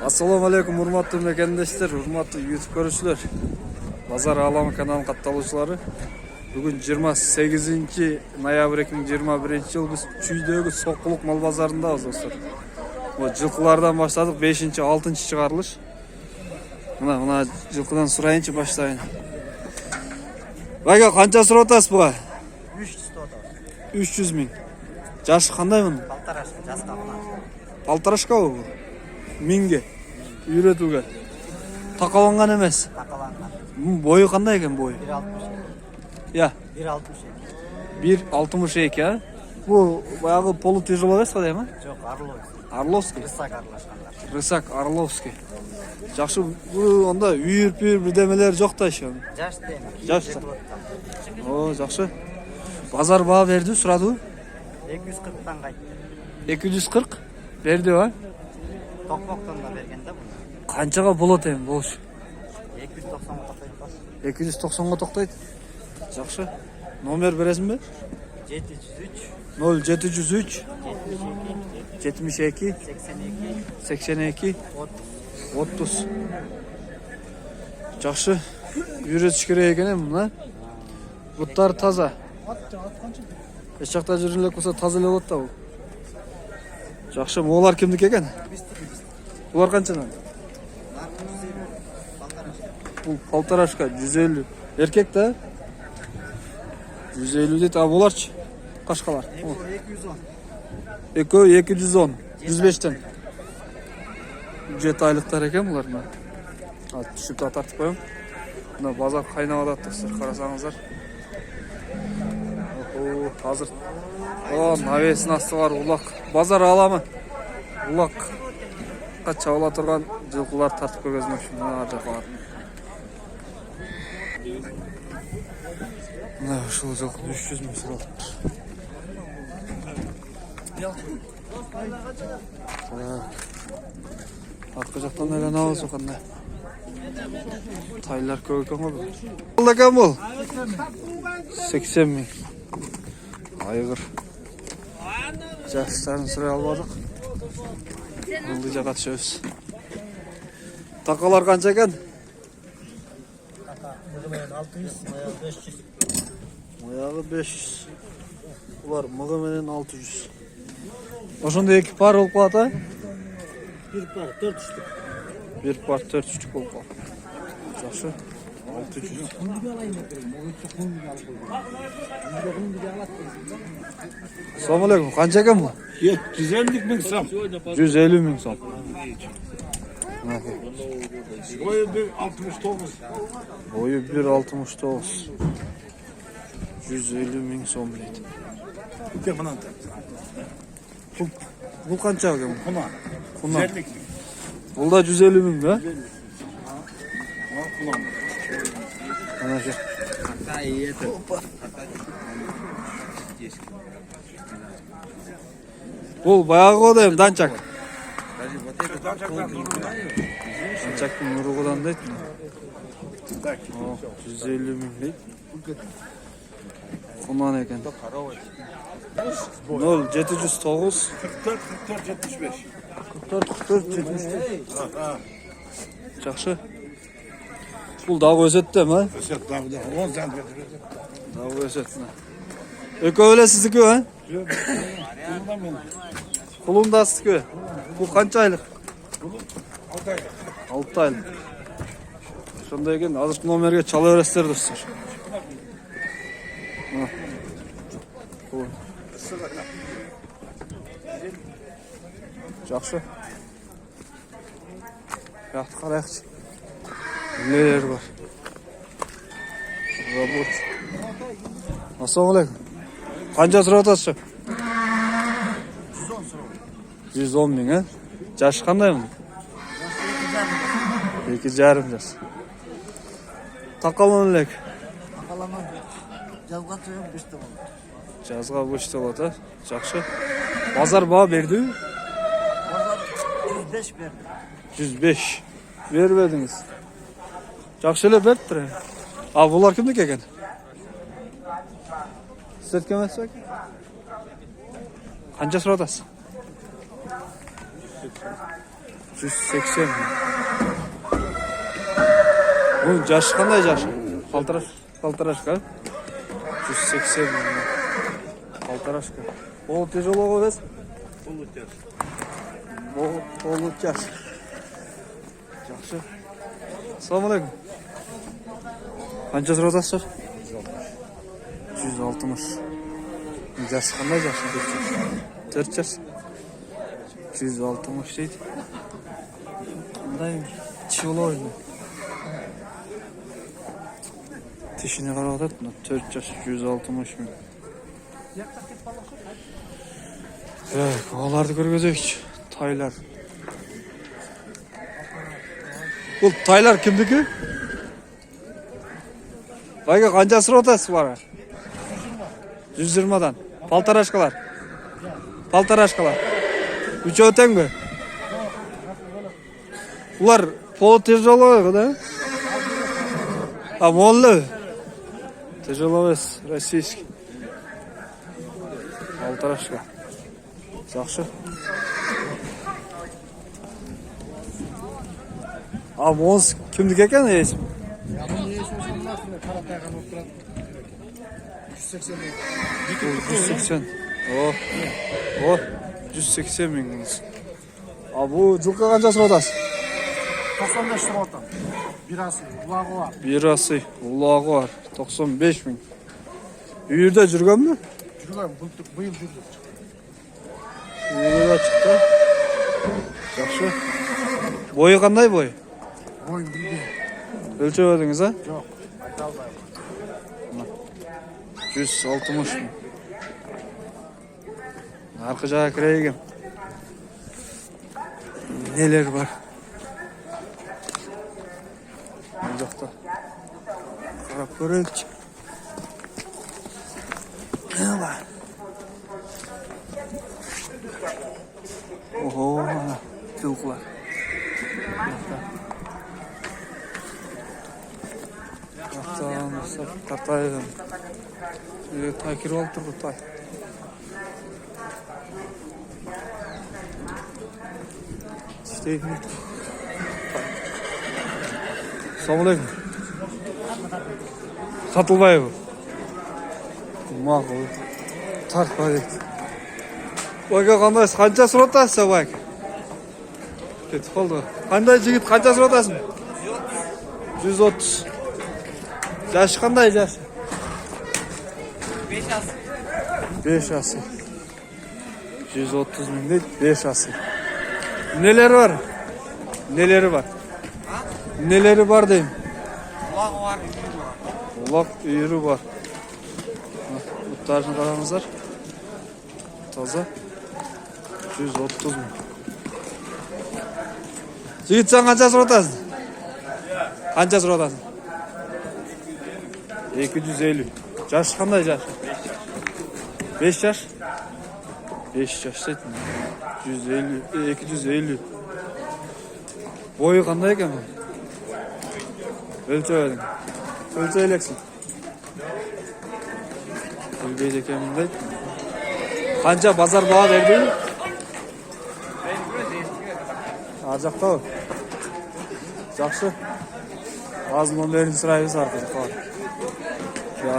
Assalamu alaikum hurmatlı mekendeshler, hurmatlı YouTube görüşler. Bazar Alami kanalı kattalıçları. Bugün 28 noyabr 2021 yıl biz Çüydögü Sokuluk mal bazarındayız dostlar. Bu жылкылардан başladık 5. 6. çıkarılış. Mına жылкыдан surayınçı başlayın. Vayga qancha surap atasiz buga? 300 tutadi. 300 ming. Jashi qanday buni? Paltarashka, jastavlar. Paltarashka bu. Mingga. Үйрөтүүгө. Takаланган эмес. Taqalangan. Boyu qanday ekan boyu? 1.60. Ya. 1.60. 1.62 ha. Bu bayağı polu tijoloves kadar mı? Жоқ, Орловский. Arlovski. Рысак аралашқандар. Rısak Arlovski. Жақсы bu onda үйіріп бірдемелер жоқ та еще. Жаш дейм. Жаш. О, жақсы. Базар баға берді, сұрады? 240-тан қайтты. 240 берді ва? Тоқмоқтан да берген да бұны. Қаншаға болады ең болшы? 290-ға тоқтайды бас. 290-ға тоқтайды. Жақсы. Номер бересің бе? 703 0703 72 72 82 82 30. Жақсы. Үйретіш керек екен мына. Бұттар таза. Еш жақта жүрілік болса таза іле болады да бұл. Жақсы. Олар кімдік екен? Бұлар қаншадан? Бұл Полторашка 150. Еркек та? 150 дейді. А бұларчы? Қашқалар? 210. Екеуі 210. 105-тен. 7 айлықтар екен бұлар. Түсіп тартып қойым. Мына базар қайнап атады достар, қарасаңыздар. Қазір навесін астығар улақ. Базар аламы. Улаққа чабыла тұрған жылқылар тартып көргізмек үшін. Мына жақалар. Мына ұшыл жылқы 300 мың сұралып. Arka жақтан әлі науыз оқанда. Тайлар көп екен ғой. Бұл екен бұл? 80 мың. Айғыр. Жақсыларын сұрай албадық. Бұлды жақа түшөз. Тақалар қанша екен? Мұғымен 600, маяғы 500. Маяғы 500. Бұлар мұғымен 600. Ошонда екі пар болып қалады? Bir par 400'lük. Bir par 400'lük болып қалады. Жақсы. 600. Assalamu alaikum. Қанша екен бұл? 750 bin sam. 150 мың сом. Boyu 1.69. Boyu 1.69. 150 мың сом дейді. Gel bana da. Бұл қанша екен бұл? Buna. Bundan. 150 bin. Бұл да 150 мың ба? Buna. Ана же. Бұл баяғы қодайым, данчак. Данчактың ұрығыдан дейді. 150 мың дейді. Құнан екен. 0709 44 75. 44 Жақсы. Бұл дағы өсетті ме? Öset daha da 10 cm. Дағы өсетті. Өкөөле сіздікі ме? Bundan benim. Құлында сіздікі. Бұл қанша айлық? 6 ay. 6 айлық. Сонда екен, азыркы номерге чала өрестер достар. Жақсы. Яқты қарайықшы. Нелер бар. Работ. Ассаламу алейкум. Қанша сұрап атасыз? 110 мың, ә? Жашы қандай мың? 2,5 жас. Тақалан әлек? Taqalaman. Жазға түзем 5 болады. Жазға бөшті болады, жақсы. Базар баға берді? Базар 105 берді. 105. Vermediniz. Жақсы еле беріп тұр. А бұлар кімдік екен? Сіздер кем әтсі? Қанша сұрап атасыз? 180 ming. Bu yaşı qanday yaşı? Полторашка. 180 ming. Полторашка. Ол тяжелого вес? Полутяж. Жақсы. Ассалаумағалейкум. Қанша сұрасыздар? 160. Жасы қандай жасы? 4 жас. 160 дейді. Қандай тяжелый. Тишіне қарап отырды. 4 жас 160 мың. Оларды көргізейікші. Тайлар. Бұл тайлар кімдікі? Байға қанша сұрасыз бара? 120-дан. Полторашкалар. Үшеу тең бе? Бұлар полы тяжелый, да? А моллы? Тяжелый, российский. Полторашка. Жақсы. А монс кімдікі екен есім? Bunun iyisi olsun nasıl Karatay'dan oturan 180 bin. 180. О, 180 мың. А bu жылқы қанша сұрасыз? 95 lira ortam. Birası, ulağı var. Birası, ulağı var. 95 мың. Үйірде жүрген mi? Жүрген, бұйыл жүрді. Үйірде çıktı. Жақсы. Бойы қандай бой? Бойын білген. Өлчеп өдіңіз, а? Жоқ, айта алмаймын. 160 мың. Арқы жаға кірейгем. Нелер бар? Бұл жақта. Қарап көрелікші. Ого, жылқылар. Тартайдым. Тай кіріп алып тұрғы тай. Тіштейдің. Ассалаумағалейкум. Сатылбай бұл. Мақұл. Тартпай дейді. Байға қандайсыз? Қанша сұратасыз, байға? Кетіп қалды. Қандай жігіт қанша сұратасың? 130. Yaşı qanday yaşı? 5 as. 5 ası. 130 min değil, 5 ası. Neleri var? Neleri var? Neleri var diyeyim? Ulağı var, Ulak üyürü var. Utlarını karamız var. Taza. 130 min. Jigit sen kança soratasın? Kança soratasın? 250. Yaş qanday yaş? 5 yaş. 5 yaş dedim. 150, 250. Boyu qanday ekan bu? Ölçeydin. Ölçeyleksin. Ölbeydi ekanman deydi. Qancha bazar bağı berding? Arjaqda o. Жақсы. Az номерін сұрайбыз арқылы. Ya.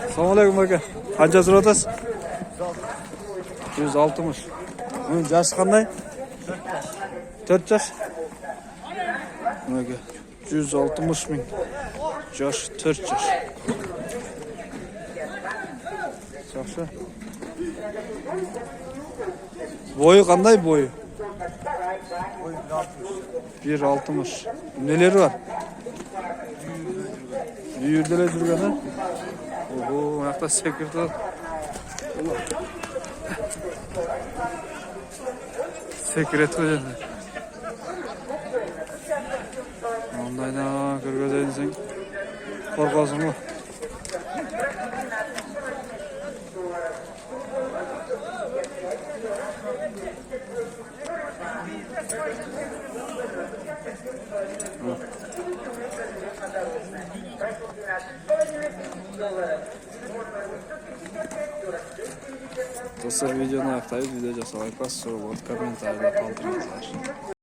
Assalamualaikum aka. Qancha so'radasiz? 160. Bunun yaşı qanday? 4 yaş. Aka. 160 min. Yaş 4 yaş. Yaxşı. Boyu qanday boyu? 1.60. Neleri var? Büyürdeler жүрген, ha? Oho, ayakta sekirdi. Sekiret koyacağız. Ondayda көргөзейін сен. Korkasın mı? Dostlar videonu аяқтайбыз. Видео жасап айтпақшы, комментарийде қалдырыңыздар.